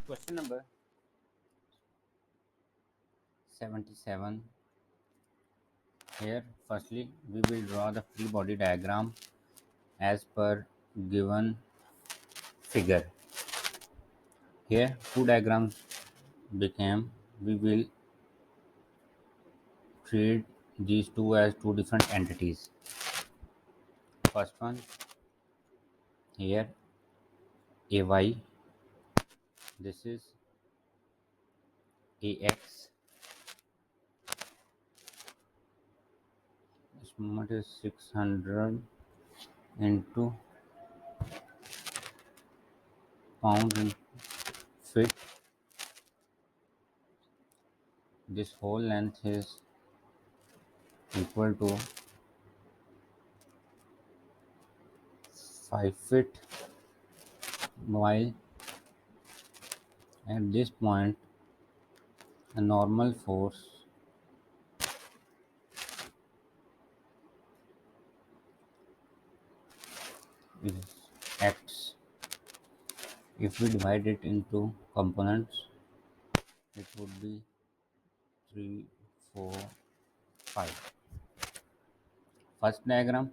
Question number 77. Here, firstly, we will draw the free body diagram as per given figure. Here, two diagrams became. We will treat these two as two different entities. First one, here, AY. This is AX. This moment is 600 into pounds in feet. This whole length is equal to 5 feet, while at this point a normal force is x. If we divide it into components, it would be 3, 4, 5. First diagram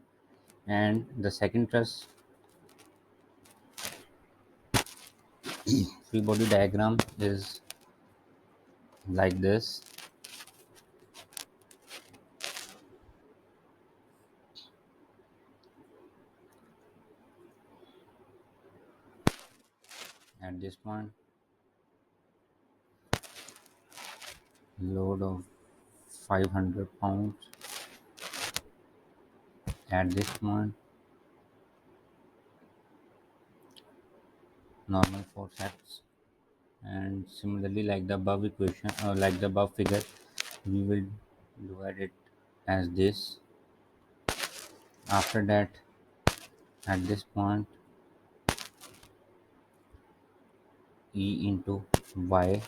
and the second truss free body diagram is like this. At this point, load of 500 pounds. At this point, normal force acts, and similarly, like the above equation or like the above figure, we will divide it as this. After that, at this point, E into Y.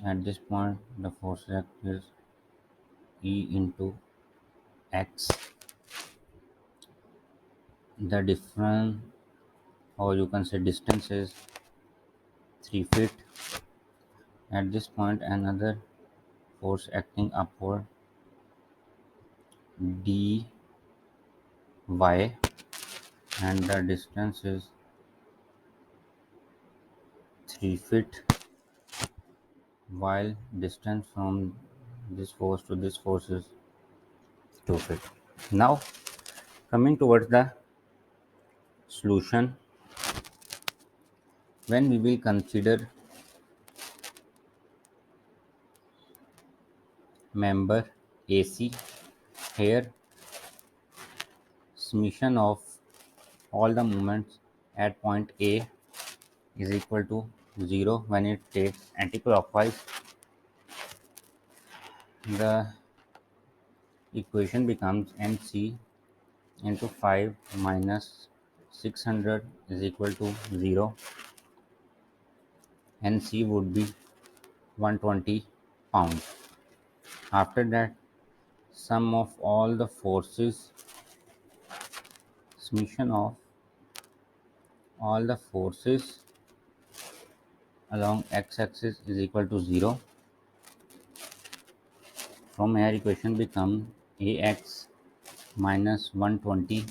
At this point, the force act is E into X. The difference, or you can say distance, is 3 feet. At this point, another force acting upward, dy, and the distance is 3 feet, while distance from this force to this force is 2 feet. Now, coming towards the solution, when we will consider member AC, here summation of all the moments at point A is equal to 0 when it takes anticlockwise. The equation becomes mc into 5 minus 600 is equal to 0, and c would be 120 pounds. After that, sum of all the forces, summation of all the forces along x-axis is equal to 0. From here, equation becomes ax minus 120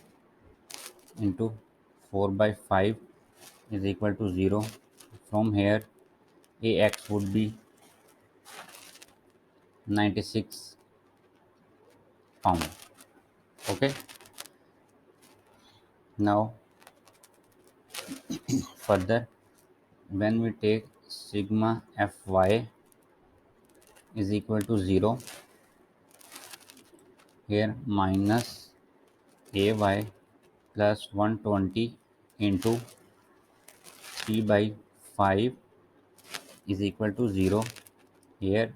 into 4 by 5 is equal to 0. From here, ax would be 96 pound. Okay, now further, when we take sigma fy is equal to 0, here minus ay plus 120 into 3 by 5 is equal to 0, here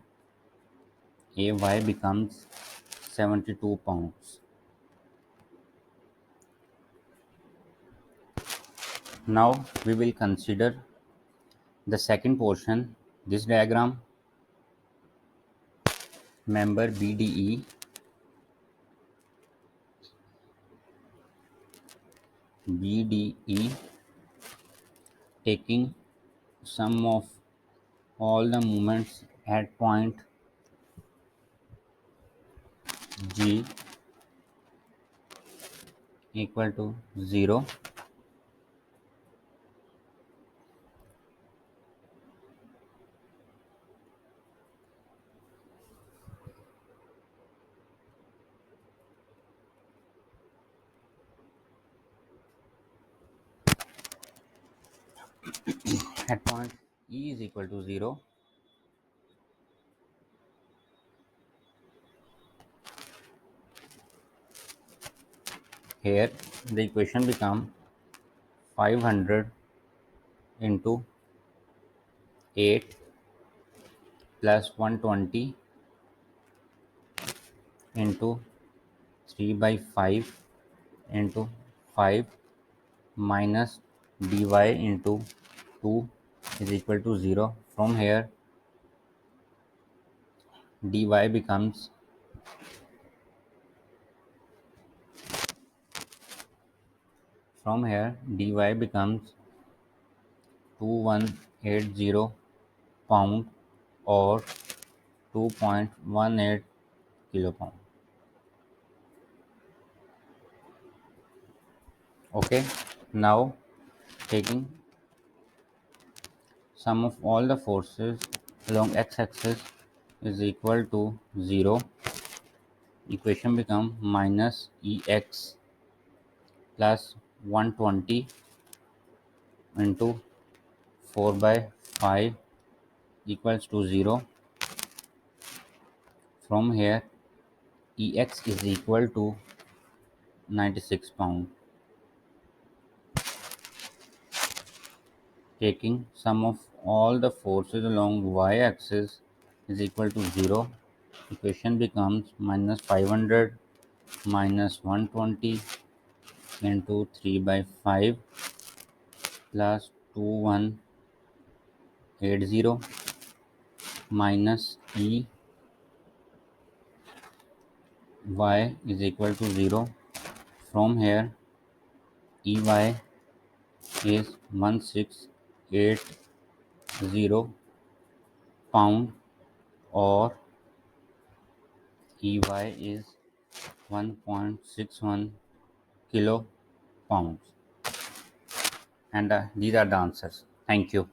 ay becomes 72 pounds. Now we will consider the second portion. This diagram, member BDE, taking sum of all the moments at point G equal to 0. At point E is equal to 0, here the equation become 500 into 8 plus 120 into 3 by 5 into 5 minus dy into 2 is equal to 0. Dy becomes from here dy becomes 2180 pound or 2.18 kilopound. Okay, now taking sum of all the forces along x-axis is equal to 0, equation become minus ex plus 120 into 4 by 5 equals to 0. From here ex is equal to 96 pound. Taking sum of all the forces along y-axis is equal to 0. Equation becomes minus 500 minus 120 into 3 by 5 plus 2180 minus e y is equal to 0. From here ey is 1680 pound or ey is 1.61 kilo pounds, and these are the answers. Thank you.